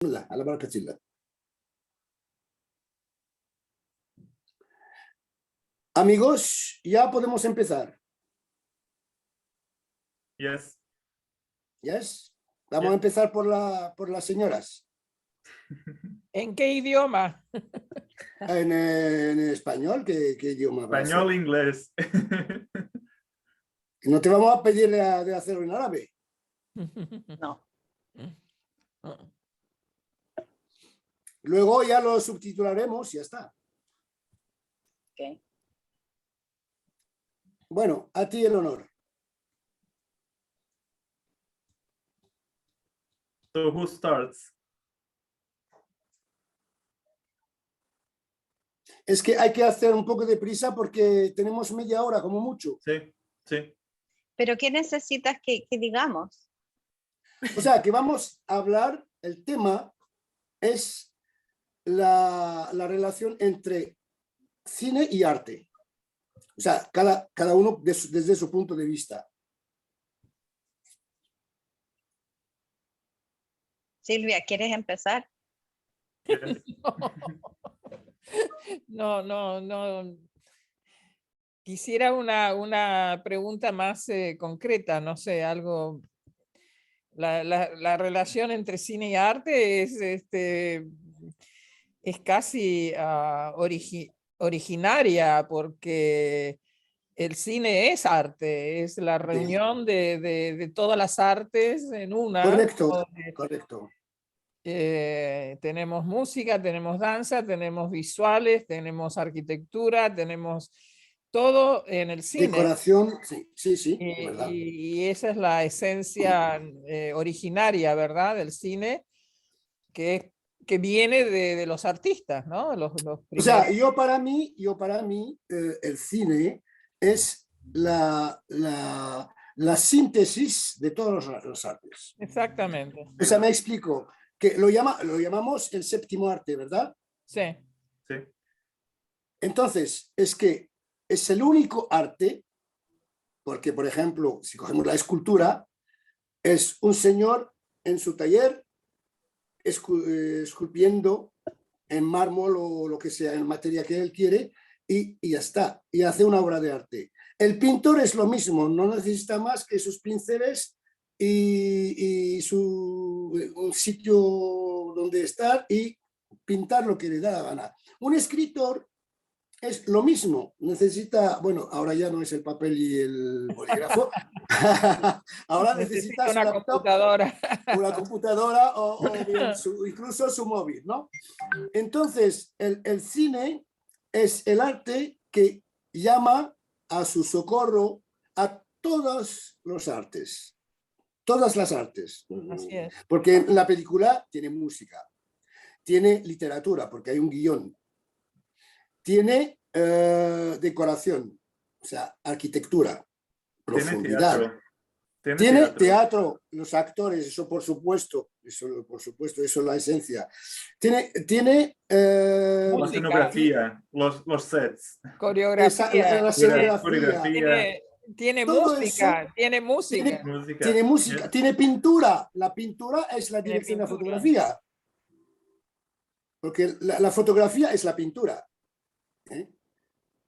على بركة الله. Amigos, ya podemos empezar. Yes. Yes. Vamos a empezar por las señoras. ¿En qué idioma? En español, ¿qué idioma? va a ser? Español, inglés. No te vamos a pedir de hacerlo en árabe. No. Luego ya lo subtitularemos y ya está. Okay. Bueno, a ti el honor. So who starts? Es que hay que hacer un poco de prisa porque tenemos media hora como mucho. Sí, sí. ¿Pero qué necesitas que digamos? O sea, que vamos a hablar, el tema es la relación entre cine y arte. O sea, cada uno desde su punto de vista. Silvia, ¿quieres empezar? Yes. No. Quisiera una pregunta más concreta, no sé, algo. La relación entre cine y arte es casi originaria, porque el cine es arte, es la reunión de todas las artes en una. Correcto, correcto. Tenemos música, tenemos danza, tenemos visuales, tenemos arquitectura, tenemos todo en el cine. Decoración, sí, ¿verdad? Y esa es la esencia originaria, ¿verdad? Del cine, que viene de los artistas, ¿no? O sea, yo para mí el cine es la síntesis de todos los artes. Exactamente. O sea, me explico, que lo llamamos el séptimo arte, ¿verdad? Sí. Sí. Entonces, es que es el único arte, porque, por ejemplo, si cogemos la escultura, es un señor en su taller esculpiendo en mármol o lo que sea, en materia que él quiere, y ya está, y hace una obra de arte. El pintor es lo mismo, no necesita más que sus pinceles y un sitio donde estar y pintar lo que le da la gana. Un escritor es lo mismo, necesita, bueno, ahora ya no es el papel y el bolígrafo, ahora necesitas una computadora. Una computadora o bien incluso su móvil, ¿no? Entonces, el cine es el arte que llama a su socorro a todas las artes. Todas las artes. Así es. Porque la película tiene música, tiene literatura, porque hay un guión, tiene decoración, o sea, arquitectura, profundidad. Tiene teatro, los actores, eso por supuesto, eso es la esencia. Tiene La escenografía, los sets. Coreografía. La escenografía. Tiene Todo música, eso, tiene música. Tiene música, tiene pintura. La pintura es la dirección de la fotografía. Porque la fotografía es la pintura.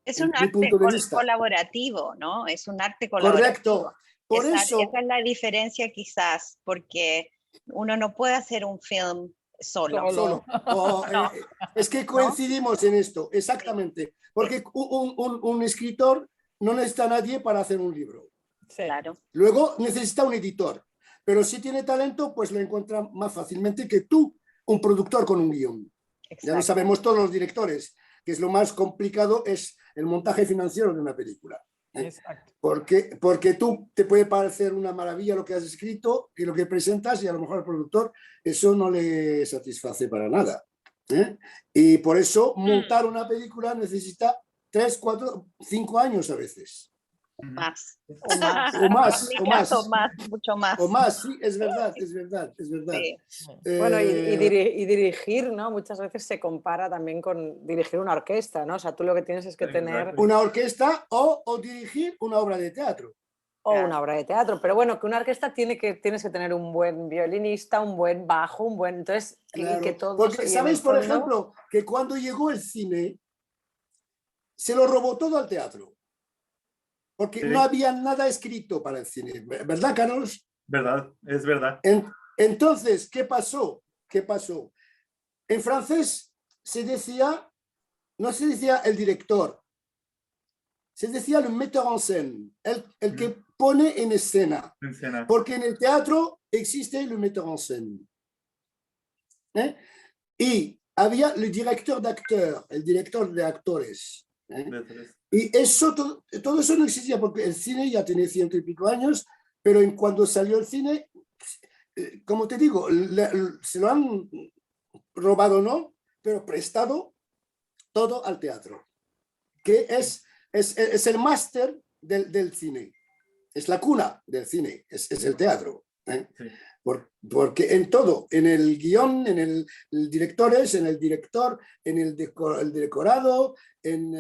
Es un arte colaborativo, ¿no? Es un arte colaborativo. Correcto. Por eso, esa es la diferencia quizás, porque uno no puede hacer un film solo. No. Es que coincidimos en esto, exactamente. Porque un escritor no necesita a nadie para hacer un libro. Sí. Claro. Luego necesita un editor, pero si tiene talento, pues lo encuentra más fácilmente que tú, un productor con un guión. Ya lo sabemos todos los directores, que es lo más complicado, es el montaje financiero de una película. Exacto. Porque tú te puede parecer una maravilla lo que has escrito y lo que presentas, y a lo mejor al productor eso no le satisface para nada. Y por eso montar una película necesita 3, 4, 5 años a veces. Más. Mucho más, sí, es verdad. Sí. Bueno, y dirigir, ¿no? Muchas veces se compara también con dirigir una orquesta, ¿no? O sea, tú lo que tienes es que tener... Una orquesta o dirigir una obra de teatro. o Ya. una obra de teatro. Pero bueno, que una orquesta tienes que tener un buen violinista, un buen bajo, un buen... Entonces, Claro, y que todos... porque y en sabéis, el por fondo- ejemplo, que cuando llegó el cine, se lo robó todo al teatro, porque Sí. no había nada escrito para el cine, ¿verdad, Carlos? Verdad, es verdad. Entonces, ¿qué pasó? ¿Qué pasó? En francés se decía, no se decía el director, se decía el metteur en scène, el que pone en escena, En escena. porque en el teatro existe el metteur en scène. ¿Eh? Y había el director de acteurs, el director de actores. ¿Eh? De tres. Y eso, todo eso no existía porque el cine ya tiene 100 y pico años, pero cuando salió el cine, como te digo, se lo han robado, no, pero prestado todo al teatro, que es el máster del cine, es la cuna del cine, es el teatro. ¿Eh? Sí. Porque en todo, en el guión, en el directores, en el director, en el decorado, en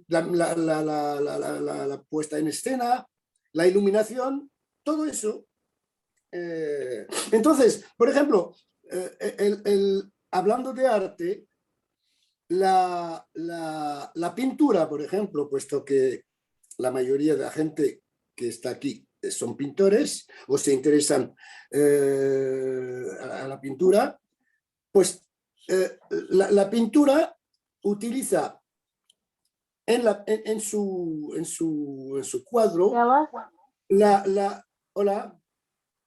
la puesta en escena, la iluminación, todo eso. Entonces, por ejemplo, hablando de arte, la pintura, por ejemplo, puesto que la mayoría de la gente que está aquí son pintores o se interesan a la pintura, pues la pintura utiliza en su cuadro hola,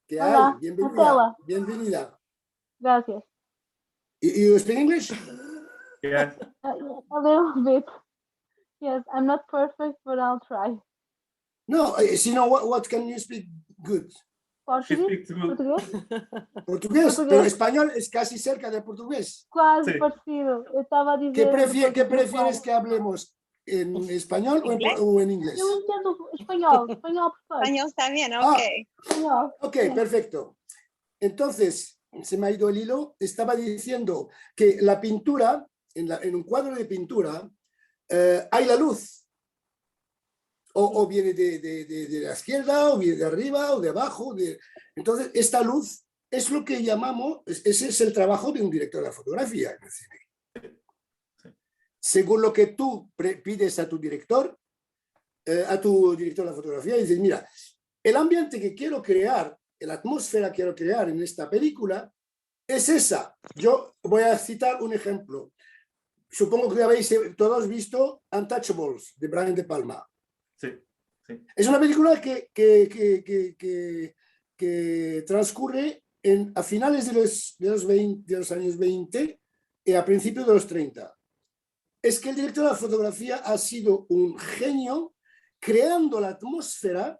¿qué hay? Hola, Bienvenida, Nutella. bienvenida. Gracias. You speak English? Yes. A little bit. Yes, I'm not perfect, but I'll try. No, sino what can you speak good? She Portugués, speaks good. portugués, Portugués, Portugués. pero español es casi cerca de portugués. quase Sí. parecido. Eu estava a dizer. ¿Qué portugués, prefieres claro. que hablemos? ¿En español ¿Inglés? o en inglés? Eu entendo espanhol, espanhol perfeito. Español está bien, Ah. ok. Espanhol. Ok, perfecto. Entonces, se me ha ido el hilo. Estaba diciendo que la pintura, en un cuadro de pintura, hay la luz. O viene de la izquierda, o viene de arriba, o de abajo. Entonces, esta luz es lo que llamamos, ese es el trabajo de un director de la fotografía en el cine. Según lo que tú pides a tu director de la fotografía, y dices, mira, el ambiente que quiero crear, la atmósfera que quiero crear en esta película, es esa. Yo voy a citar un ejemplo. Supongo que habéis todos visto Untouchables, de Brian De Palma. Sí, sí. Es una película que transcurre a finales de los años 20 y a principios de los 30. Es que el director de la fotografía ha sido un genio creando la atmósfera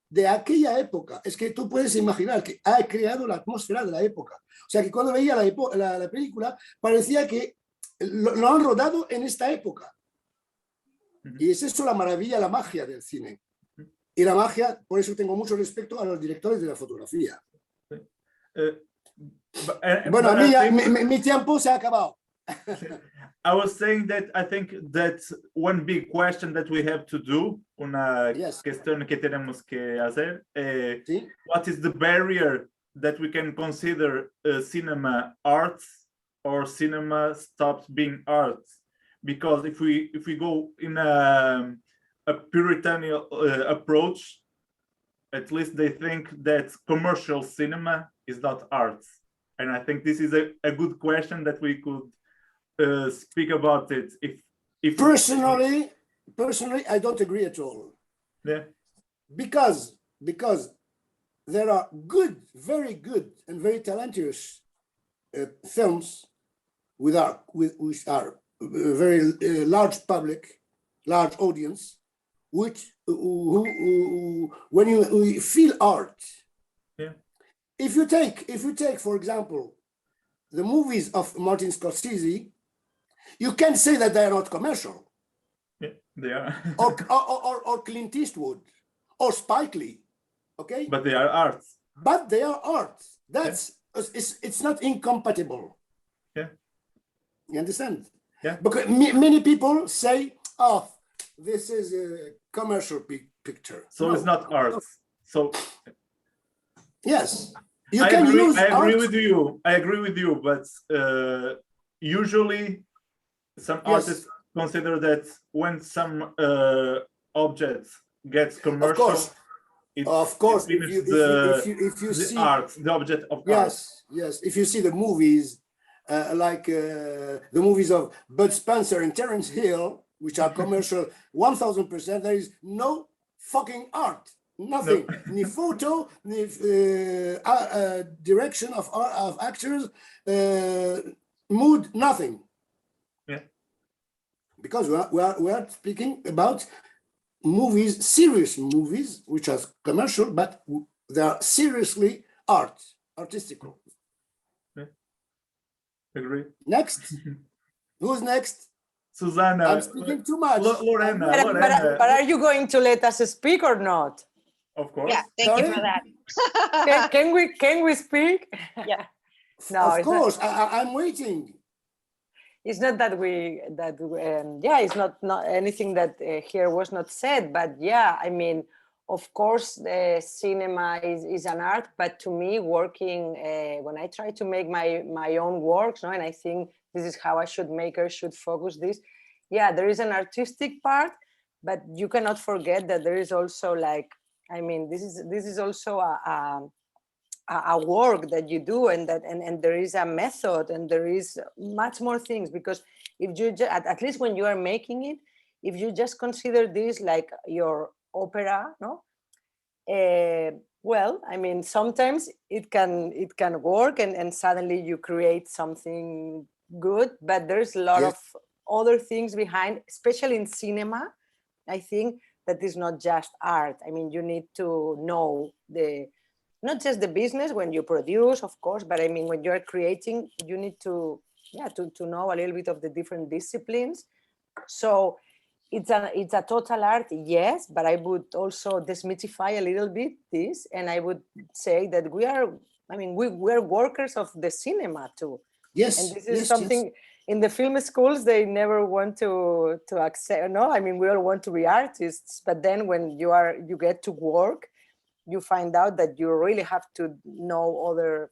de aquella época. Es que tú puedes imaginar que ha creado la atmósfera de la época. O sea que cuando veía la película parecía que lo han rodado en esta época. Y es eso la maravilla, la magia del cine. Y la magia, por eso tengo mucho respeto a los directores de la fotografía. Bueno, a mí ya, mi tiempo se ha acabado. I was saying that I think that one big question that we have to do, una Yes. cuestión que tenemos que hacer, ¿Sí? what is the barrier that we can consider cinema arts or cinema stops being arts? Because if we go in a Puritan approach, at least they think that commercial cinema is not arts. And I think this is a good question that we could speak about it. If Personally, I don't agree at all. yeah, Because there are good, very good and very talented films which are very large public, large audience, which when you feel art. Yeah. If you take, for example, the movies of Martin Scorsese, you can say that they are not commercial. yeah, they are. or Clint Eastwood, or Spike Lee, okay? But they are arts. But they are art. It's not incompatible. Yeah. You understand? Yeah. Because many people say, "Oh, this is a commercial picture. So it's not art. So yes, you I can agree, use I agree art. with you. I agree with you, but usually some artists consider that when some object gets commercial, Of course, it finishes the see art, the object of art. yes, if you see the movies like the movies of Bud Spencer and Terence Hill, which are commercial 1000%, there is no fucking art, nothing, ni photo, ni direction of actors, mood, nothing. Yeah. Because we are speaking about movies, serious movies, which are commercial, but they are seriously artistical. Yeah. Agree. Next, who's next? Susanna. I'm speaking too much. Lorena, But, Lorena. but are you going to let us speak or not? Of course. Yeah, thank you for Sorry? that. Can we speak? Yeah. No, Of it's course, I'm waiting. it's not that yeah, it's not anything that here was not said, but yeah, I mean, of course, cinema is an art, but to me, working when I try to make my own works, and I think this is how I should focus this. Yeah, there is an artistic part, but you cannot forget that there is also like, I mean, this is also a work that you do, and there is a method, and there is much more things, because if you at least when you are making it, if you just consider this like your opera, no, well, I mean, sometimes it can work, and suddenly you create something good, but there's a lot of other things behind, especially in cinema. I think that is not just art. I mean, you need to know not just the business when you produce, of course, but I mean, when you're creating, you need to know a little bit of the different disciplines. So it's a total art, yes, but I would also demystify a little bit this, and I would say that we are workers of the cinema too. Yes, and this is something in the film schools they never want to accept. No, I mean, we all want to be artists, but then when you get to work, you find out that you really have to know other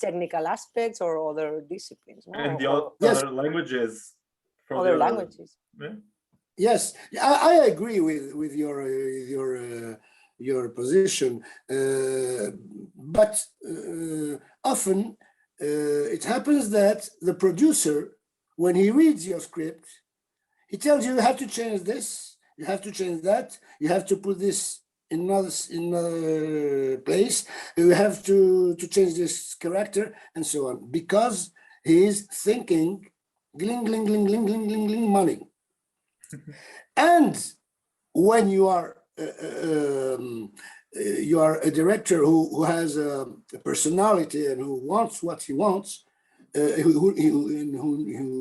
technical aspects or other disciplines, no? And the other languages. Other languages. Yeah. Yes, I agree with your position, but often it happens that the producer, when he reads your script, he tells you have to change this, you have to change that, you have to put this in another place, you have to change this character, and so on, because he is thinking gling, gling, gling, gling, gling, gling, gling, money. And when you are a director who has a personality and who wants what he wants, who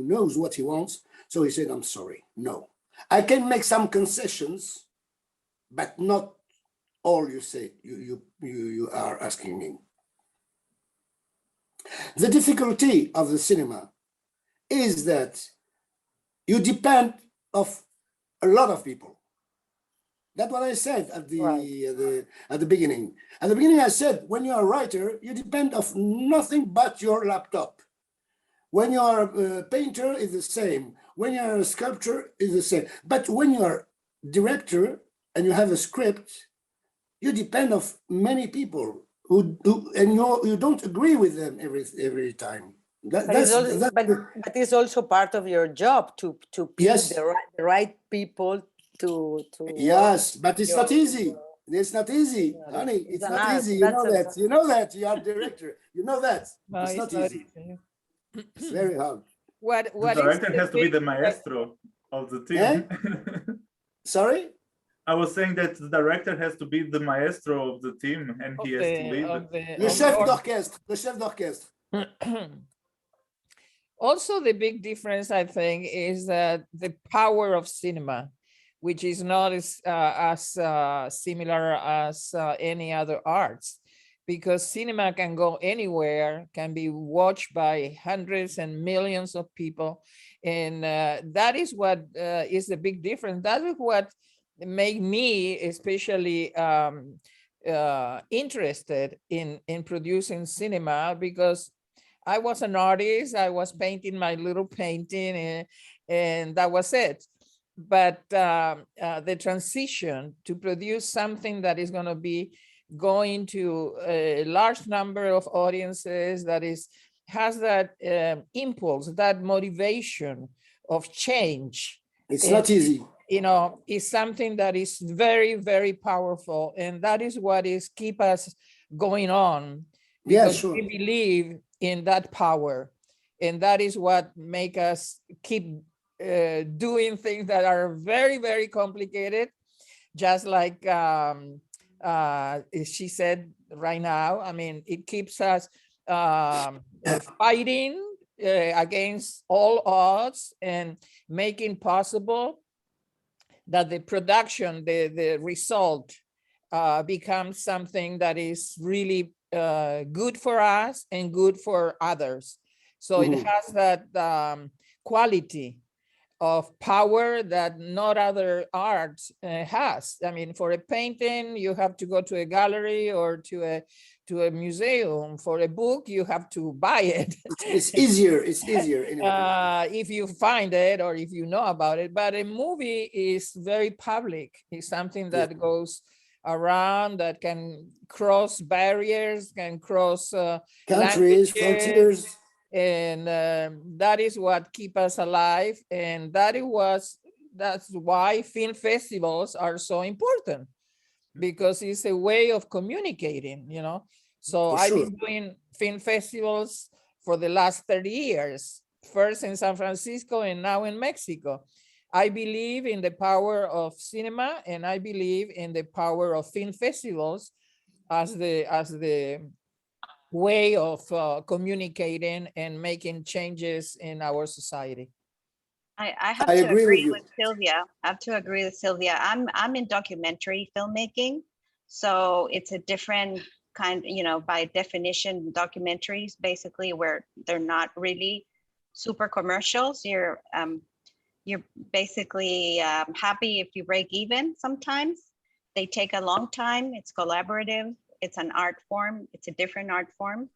knows what he wants, so he said, I'm sorry, no. I can make some concessions, but not all you say you are asking me. The difficulty of the cinema is that you depend of a lot of people. That's what I said at the beginning. At the beginning, I said, when you are a writer, you depend of nothing but your laptop. When you are a painter, it's the same. When you are a sculptor, it's the same. But when you are director and you have a script, you depend of many people who you don't agree with them every time. But it's also part of your job to pick the right people to yes, but it's not easy. It's not easy, honey. It's not easy. You know that. You know that. You are director. You know that. No, it's not easy. It's very hard. What the director has to be the maestro of the team. Eh? Sorry? I was saying that the director has to be the maestro of the team, and he has to lead it. Le chef d'orchestre. Le chef d'orchestre. Also, the big difference, I think, is the power of cinema, which is not as similar as any other arts, because cinema can go anywhere, can be watched by hundreds and millions of people. And that is what is the big difference. That is what make me especially interested in producing cinema, because I was an artist. I was painting my little painting, and that was it. But the transition to produce something that is going to be going to a large number of audiences, that has that impulse, that motivation of change. It's not easy. Is something that is very, very powerful, and that is what is keep us going on, because we believe in that power, and that is what make us keep doing things that are very, very complicated, just like she said right now. I mean, it keeps us fighting against all odds and making possible that the production, the result becomes something that is really good for us and good for others. So it has that quality of power that not other art has. I mean, for a painting, you have to go to a gallery or to a museum. For a book, you have to buy it. It's easier. It's easier. If you find it or if you know about it. But a movie is very public. It's something that goes around, that can cross barriers, can cross countries, frontiers. And that is what keep us alive, and that's why film festivals are so important, because it's a way of communicating, So I've been doing film festivals for the last 30 years, first in San Francisco and now in Mexico. I believe in the power of cinema, and I believe in the power of film festivals as the way of communicating and making changes in our society. I have to agree with Sylvia. I have to agree with Sylvia. I'm in documentary filmmaking, so it's a different kind, by definition, documentaries basically where they're not really super commercials. You're basically happy if you break even. Sometimes they take a long time. It's collaborative. It's an art form. It's a different art form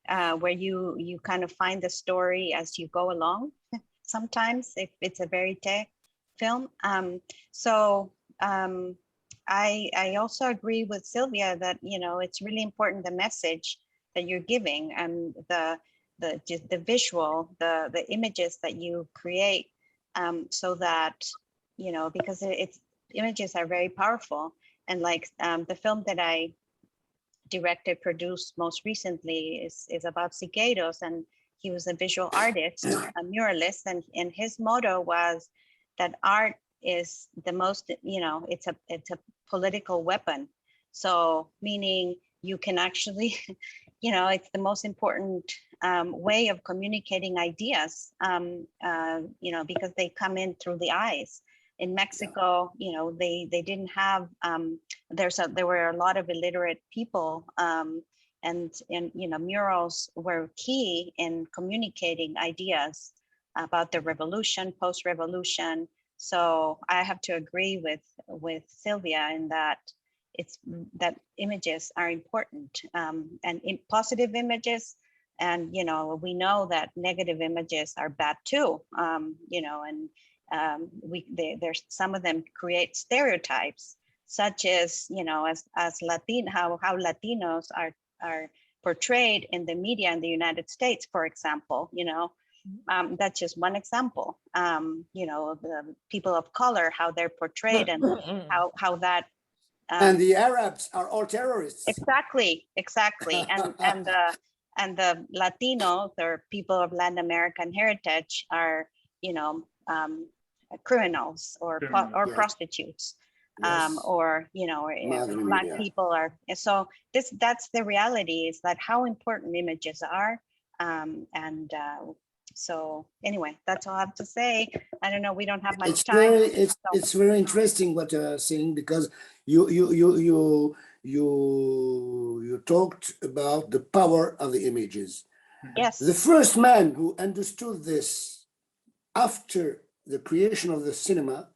where you kind of find the story as you go along. Sometimes if it's a verite film. I also agree with Sylvia that, it's really important, the message that you're giving and the visual, the images that you create, so that, because images are very powerful. And like the film that I directed, produced most recently is about Siqueiros, and he was a visual artist, a muralist, and his motto was that art is the most, it's a political weapon. So meaning you can actually, it's the most important way of communicating ideas, because they come in through the eyes. In Mexico, they didn't have, there were a lot of illiterate people, and murals were key in communicating ideas about the revolution, post-revolution. So I have to agree with Sylvia in that that images are important, and positive images. And, we know that negative images are bad too, and there's some of them create stereotypes, such as, as Latin, how Latinos are portrayed in the media in the United States, for example, that's just one example. The people of color, how they're portrayed, and how that. And the Arabs are all terrorists. Exactly. And the Latinos, or people of Latin American heritage, are, criminals or prostitutes, or Black people are. So that's the reality, is that how important images are, so anyway, that's all I have to say. I don't know, we don't have much time. It's very interesting what you're saying, because you talked about the power of the images. Yes. The first man who understood this after the creation of the cinema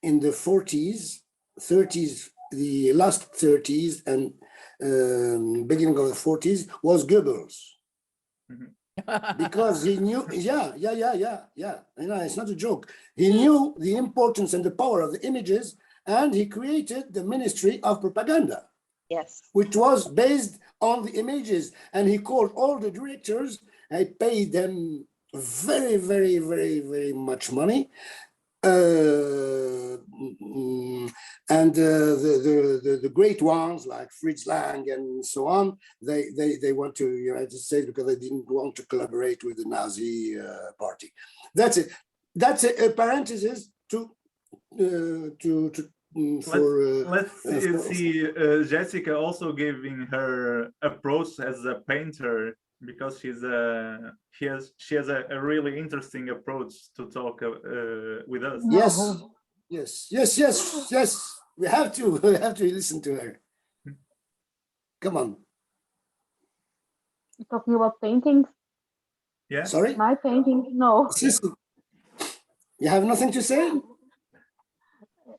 in the 40s 30s, the last 30s and beginning of the 40s was Goebbels. Because he knew, yeah. You know, it's not a joke. He knew the importance and the power of the images, and he created the Ministry of Propaganda, Yes. which was based on the images. And he called all the directors, I paid them very, very, very, very much money. The great ones like Fritz Lang and so on, they went to the United States because they didn't want to collaborate with the Nazi party. That's it. That's a parenthesis let's see Jessica also giving her approach as a painter, because she has a really interesting approach to talk with us. Yes. We have to listen to her. Come on. You're talking about paintings? Yeah. Sorry? My paintings? No. You have nothing to say?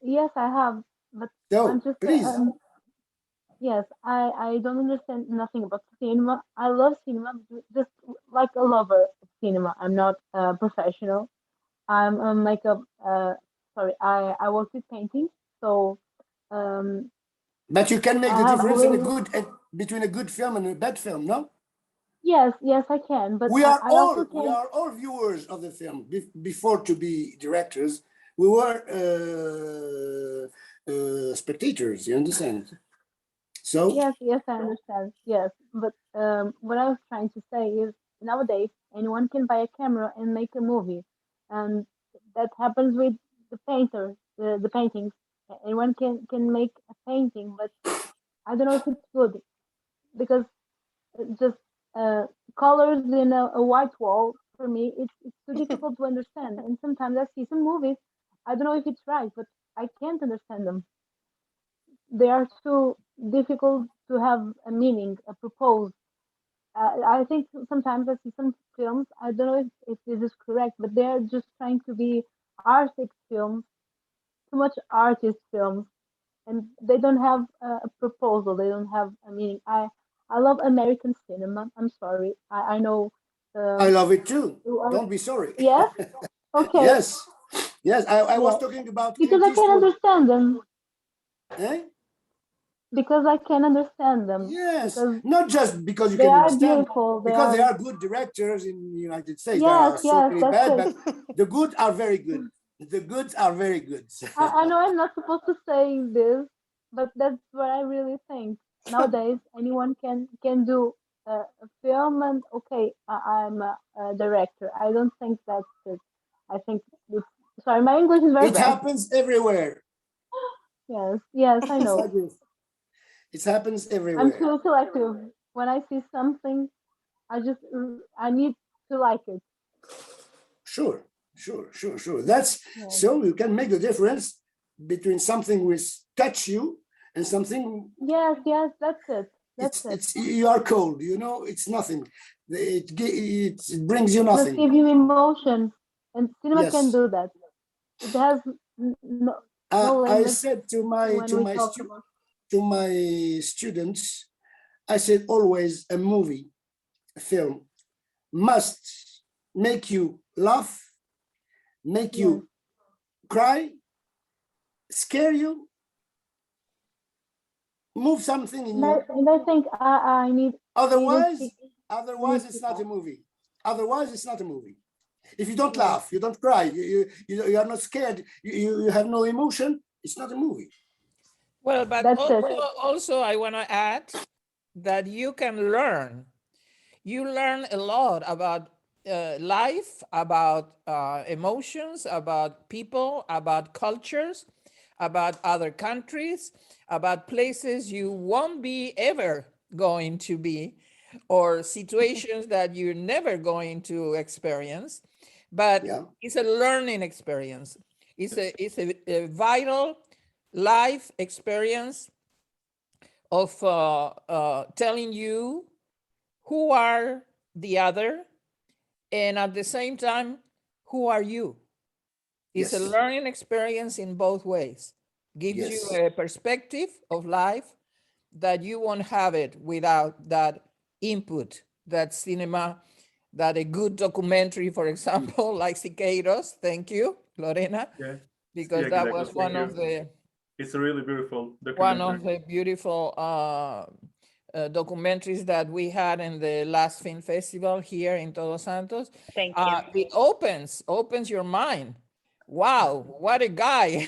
Yes, I have, but No, I'm just please. yes, I don't understand nothing about cinema. I love cinema, just like a lover of cinema. I'm not a professional. I'm a makeup. Sorry, I work with painting, so But you can make I the have difference in really, between a good film and a bad film, no? yes, I can, but We I are also can. all viewers of the film. Before to be directors, we were spectators. You understand? So Yes, I understand. Yes, but what I was trying to say is nowadays anyone can buy a camera and make a movie, and that happens with the painters, the paintings. Anyone can make a painting, but I don't know if it's good because just uh, colors in a white wall for me it's too difficult to understand. And sometimes I see some movies, I don't know if it's right, but I can't understand them. They are too difficult to have a meaning, a purpose. I think sometimes I see some films. I don't know if this is correct, but they're just trying to be artistic films, too much artist films, and they don't have a proposal. They don't have a meaning. I love American cinema. I'm sorry. I know. I love it too. You are, Don't be sorry. yes. Okay. Yes. I was Yeah. talking about Because Clint I can Eastwood. understand them. Eh? Because I can understand them. Yes, Because not just because you they can are understand, beautiful. They because they are. are good directors in the United States. There Yes. are so Yes. many That's bad, it. but the good are very good. The goods are very good. I know I'm not supposed to say this, but that's what I really think. Nowadays, anyone can do a film, and okay, I'm a director. I don't think that's it. I think it's, sorry, my English is very It bad. happens everywhere. Yes, I know. It happens I'm everywhere. too selective. When I see something, I need to like it. Sure. That's Yeah. so you can make the difference between something which touch you and something. Yes, that's it. It's you are cold. You know, it's nothing. It brings you It must nothing. give you emotions, and cinema can Yes. do that. It has no I limits said to when we talk about. my students, I said always a movie, a film must make you laugh, make you cry, scare you, move something in you. And I think I need Otherwise, need it's to not a laugh. movie. Otherwise, it's not a movie. If you don't Yes. laugh, you don't cry, you are not scared, you have no emotion, it's not a movie. Well, but That's it. also I want to add that you can learn. You learn a lot about life, about emotions, about people, about cultures, about other countries, about places you won't be ever going to be, or situations that you're never going to experience. But it's a learning experience. It's a vital life experience of telling you who are the other, and at the same time, who are you? It's a learning experience in both ways. gives Yes. you a perspective of life that you won't have it without that input, that cinema, that a good documentary, for example, like Siqueiros. Thank you, Lorena, Yeah, because yeah, that exactly. was Thank one you. of the It's a really beautiful one documentary. of the beautiful documentaries that we had in the last film festival here in Todos Santos. Thank you. It opens your mind. Wow, what a guy!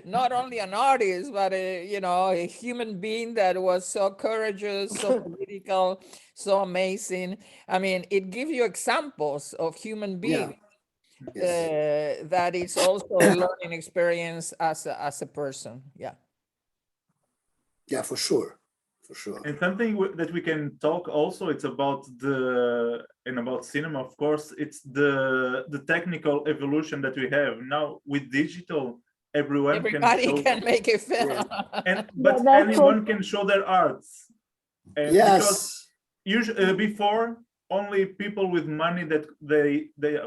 Not only an artist, but a human being that was so courageous, so political, so amazing. I mean, it gives you examples of human beings. Yes. That is also a learning experience as a person. Yeah. Yeah, for sure. For sure. And something that we can talk also, it's about about cinema, of course, it's the technical evolution that we have now with digital. Everybody can make a film. But that's anyone what- can show their arts. And because Yes. usually before, only people with money that they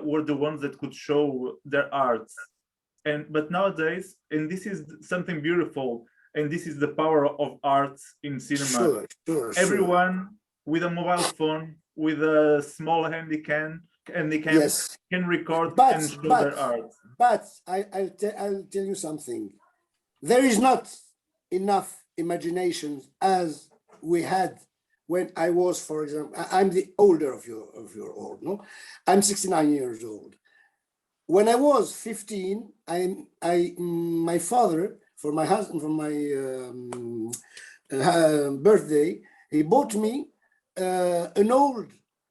were the ones that could show their arts. But nowadays, and this is something beautiful, and this is the power of arts in cinema. Sure. Everyone with a mobile phone, with a small handycam Yes. can record But- and show but- their art. But I'll tell you something. There is not enough imagination as we had when I was, for example, I'm the older of your old, no? I'm 69 years old. When I was 15, my father, for my husband, for my birthday, he bought me an old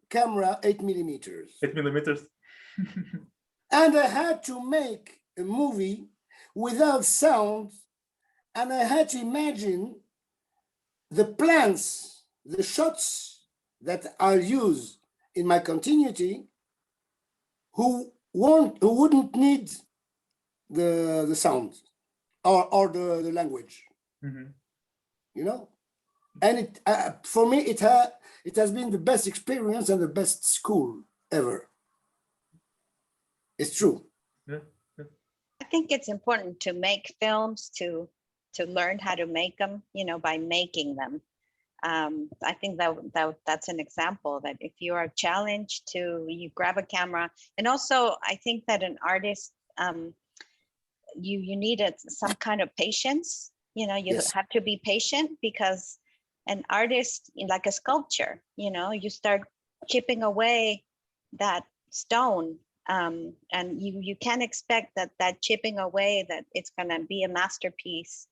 camera, 8 millimeters. 8 millimeters. And I had to make a movie without sound, and I had to imagine the plans, the shots that I'll use in my continuity, who wouldn't need the sound or the language, you know. And it for me it has been the best experience and the best school ever. It's true. Yeah. I think it's important to make films, to learn how to make them, by making them. I think that's an example that if you are challenged to, you grab a camera. And also I think that an artist, you need some kind of patience. You Yes. have to be patient, because an artist, like a sculpture, you start chipping away that stone, and you can't expect that chipping away, that it's going to be a masterpiece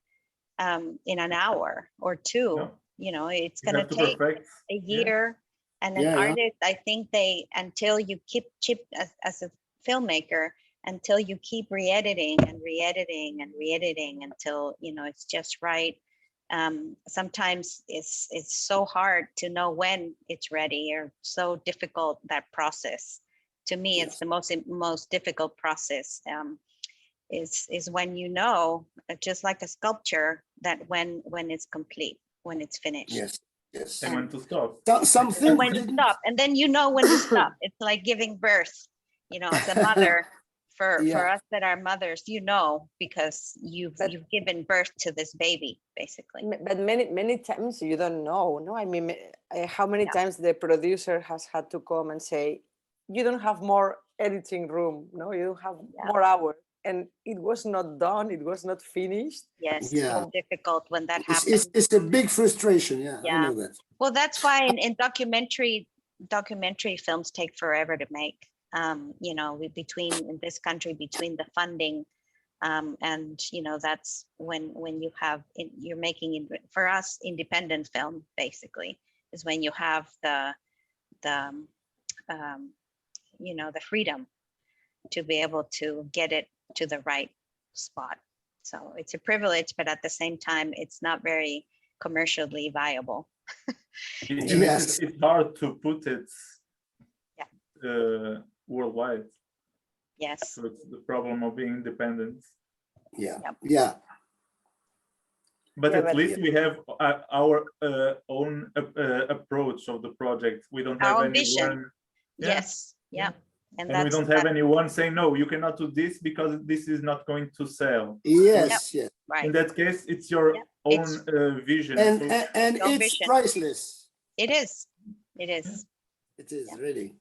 in an hour or two. No. It's You going have to to take perfect. a year. And an Yeah. artist, I think until you keep as a filmmaker, until you keep re-editing and re-editing and re-editing until it's just right. Sometimes it's so hard to know when it's ready, or so difficult, that process. To me, it's the most difficult process. Is when just like a sculpture, that when it's complete, when it's finished. Yes. And when to stop. Something. And when to stop, and then when to stop. It's like giving birth, as a mother. For us that are mothers, because you've given birth to this baby, basically. But many times you don't know. No, I mean, how many times the producer has had to come and say, you don't have more editing room. No, you don't have more hours. And it was not done. It was not finished. Yes, Yeah. it's difficult when that happens. It's a big frustration. Yeah, I know that. Well, that's why in documentary films take forever to make. In this country, between the funding, and that's when you have you're making, for us, independent film basically is when you have the freedom to be able to get it to the right spot. So it's a privilege, but at the same time, it's not very commercially viable. Yes. It's hard to put it worldwide. Yes. So it's the problem of being independent. Yeah. But at least we have our own approach of the project. We don't have Our any vision. one. Yes. Yeah. And we that's don't have anyone saying, no, you cannot do this because this is not going to sell. Yes, yes. right. In that case, it's your Yep. own vision. And, So and Your it's vision. priceless. It is. It is. It is Yeah. really.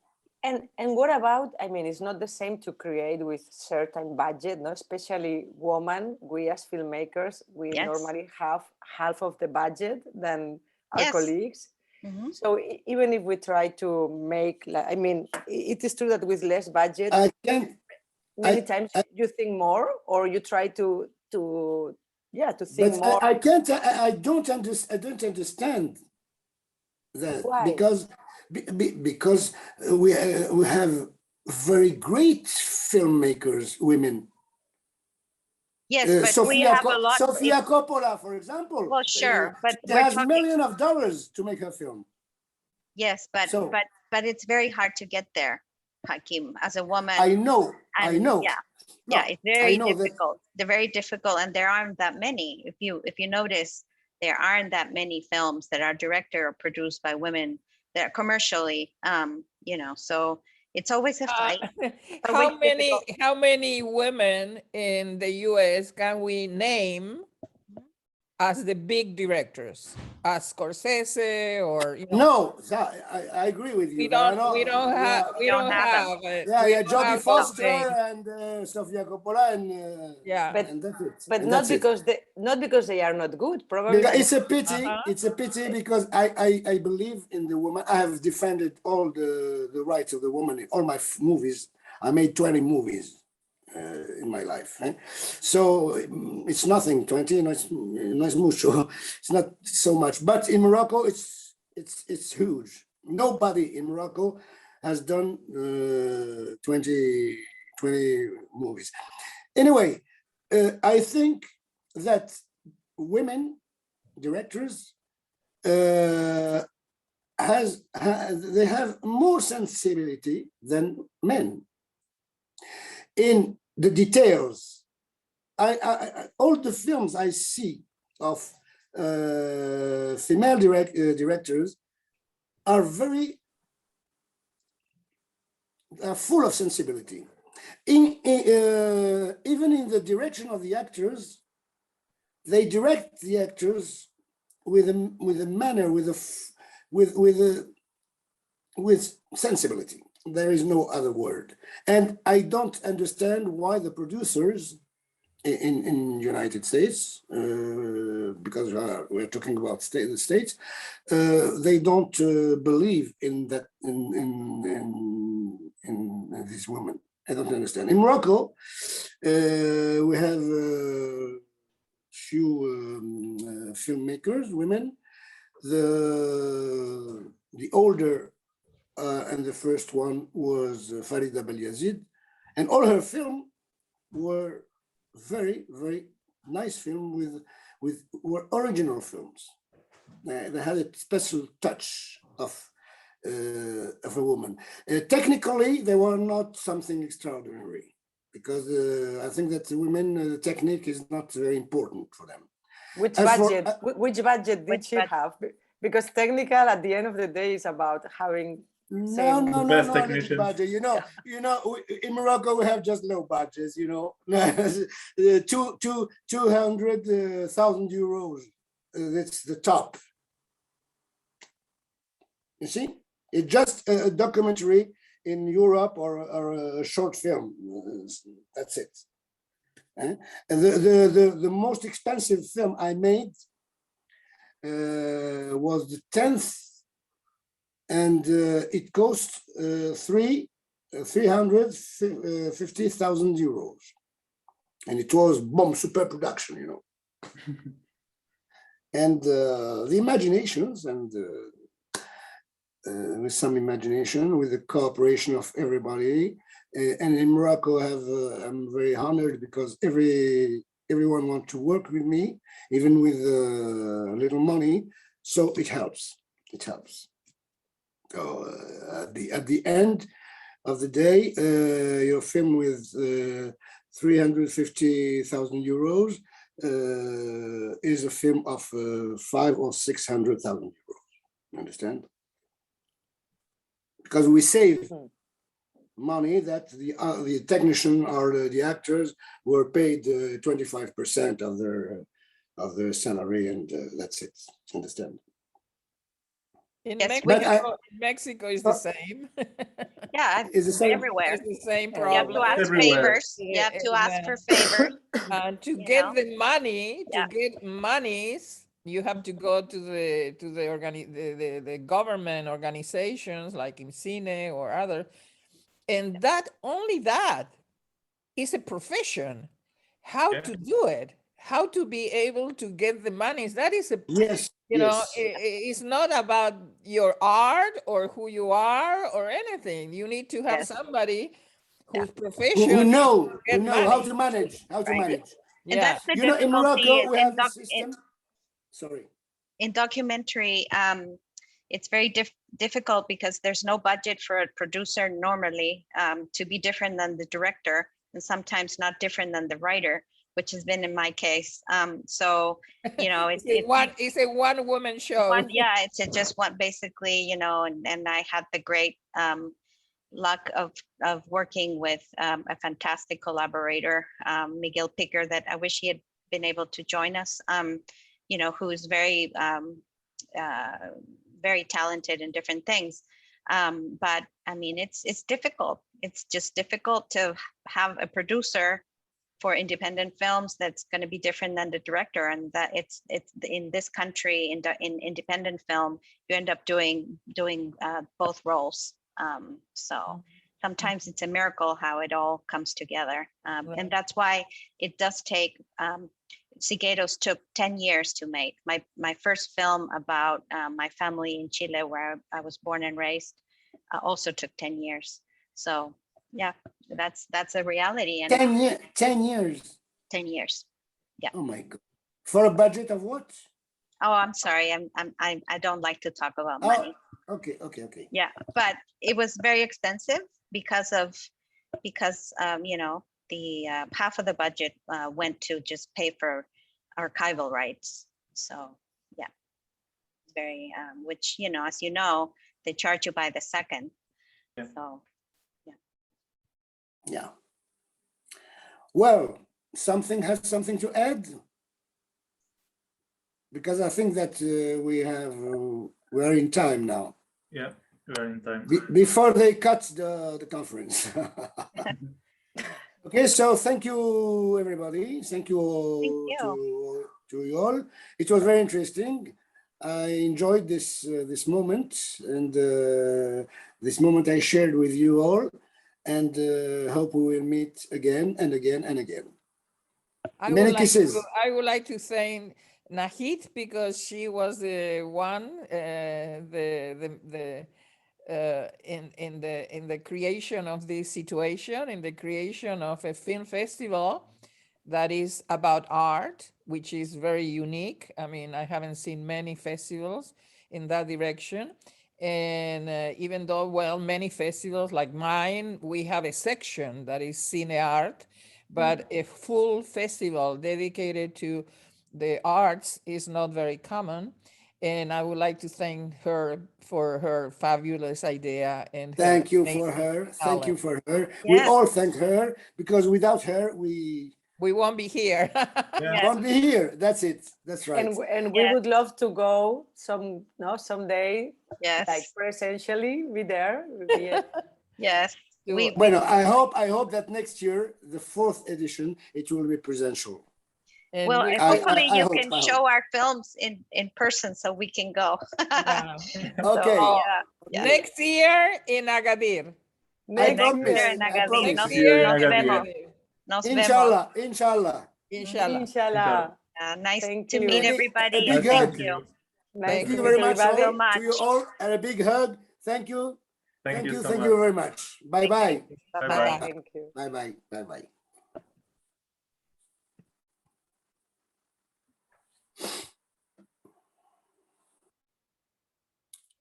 And what about, I mean, it's not the same to create with certain budget, no? Especially women, we as filmmakers, we Yes. normally have half of the budget than our Yes. colleagues. Mhm. So even if we try to make, like, I mean, it is true that with less budget, I can't, many times you think more, or you try to think but more. I can't, I don't understand that. Why? Because we have very great filmmakers, women. Yes, but we have a lot. Sofia Coppola, for example. Well, sure, but she we're has talking. millions of dollars to make her film. Yes, but So- but it's very hard to get there, Hakim, as a woman. I know. and Yeah, No, yeah, it's very I know that- difficult. They're very difficult, and there aren't that many. If you notice, there aren't that many films that are directed or produced by women that are commercially. So it's always a fight. but How which many difficult- how many women in the US can we name as the big directors, as Scorsese or No, I agree with you. we but I don't know- we don't have yeah, we don't have them. have it. Yeah, We yeah, don't Jodie have those Foster names. and Sofia Coppola and Yeah. and that's it. But And not that's it. because they are not good. Probably Because it's a pity. Uh-huh. It's a pity because I believe in the woman. I have defended all the rights of the woman in all my movies. I made 20 movies in my life. So it's nothing. 20, no es mucho. It's not so much. But in Morocco, it's huge. Nobody in Morocco has done 20 movies. Anyway, I think that women directors they have more sensibility than men in the details. I all the films I see of female directors are full of sensibility. Even in the direction of the actors, they direct the actors with a manner, with sensibility. There is no other word. And I don't understand why the producers in United States, because we're talking about the States, they don't believe in that in these women. I don't understand. In Morocco, we have few filmmakers, women. The older and the first one was Farida Belyazid, and all her films were very, very nice film were original films. They had a special touch of a woman. Technically, they were not something extraordinary because I think that the women technique is not very important for them. Which As budget did she have? Because technical, at the end of the day, is about having No, Best not technicians. budget. In Morocco we have just low budgets. 200,000 euros. That's the top. You see, it's just a documentary in Europe or a short film. That's it. And the most expensive film I made was the 10th. And it cost 350,000 euros. And it was super production, And the imaginations and with some imagination, with the cooperation of everybody. And in Morocco, I'm very honored because everyone wants to work with me, even with little money. So it helps. It helps. So at the end of the day, your film with 350,000 euros is a film of 500,000 or 600,000 euros. You understand? Because we save money that the technician or the actors were paid 25% of their salary, and that's it. Understand? In Yes, Mexico is the same. Yeah, Is the same. everywhere. It's the same You have to problem. ask Everywhere. favors. You have to ask for favors. And to you get know? the money, to Yeah. get monies, you have to go to the government organizations like in Cine or other, and that only that is a profession. How Yeah. to do it? How to be able to get the monies? That is a Yes. you know, yes. it's not about your art or who you are or anything. You need to have Yes. somebody whose Who profession know get how money. to manage, Right. manage. And Yeah. that's the You know, in difficulty Morocco, we in have the system. Sorry. in documentary. It's very difficult because there's no budget for a producer normally to be different than the director, and sometimes not different than the writer, which has been in my case. So, you know, It's a one-woman show. it's just one basically, you know, and I had the great luck of working with a fantastic collaborator, Miguel Picker, that I wish he had been able to join us, you know, who's very very talented in different things. But I mean, it's difficult. It's just difficult to have a producer for independent films that's going to be different than the director, and that it's in this country in independent film you end up doing both roles. So sometimes it's a miracle how it all comes together, and that's why it does take. Cigueros took 10 years to make. My first film about my family in Chile, where I was born and raised, also took 10 years. So yeah, that's a reality. And 10 years. 10 years. Yeah. Oh my God. For a budget of what? Oh, I'm sorry. I don't like to talk about money. Okay. Yeah, but it was very expensive because you know, the half of the budget went to just pay for archival rights. So yeah, very which, you know, as you know, they charge you by the second. Yeah. So Yeah. Well, something has something to add, because I think that we're in time now. Yeah, we're in time. Before they cut the conference. Okay, so thank you, everybody. Thank you, to you all. It was very interesting. I enjoyed this moment, and this moment I shared with you all, and hope we will meet again and again and again. Many kisses. I would like to thank Nahid, because she was the one in the creation of this situation, in the creation of a film festival that is about art, which is very unique. I mean, I haven't seen many festivals in that direction. And even though, well, many festivals like mine, we have a section that is cine art, but a full festival dedicated to the arts is not very common. And I would like to thank her for her fabulous idea. And thank you for her. Thank you for her. We all thank her, because without her, we won't be here. won't be here. That's it. That's right. And we would love to go someday. Yes. Like presentially be there. Yes. Bueno, I hope that next year, the 4th edition, it will be presential. And well, hopefully I you hope, can show our films in person so we can go. Yeah. Okay. So, Next year in Agadir. Next year in Agadir. promise. Next year Nos in vemos. Agadir. Nos Inshallah. Inshallah. Inshallah. Nice Thank to you. meet A everybody. big Thank hug. you. Nice Thank to you meet very much, everybody. so much. to you all, and a big hug. Thank you. Thank you so Thank much. you very much. Bye bye. Bye-bye. Thank you. Bye bye. Bye bye.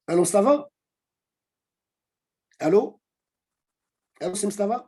Allô, Mustafa? Allô? Allô, c'est Mustafa?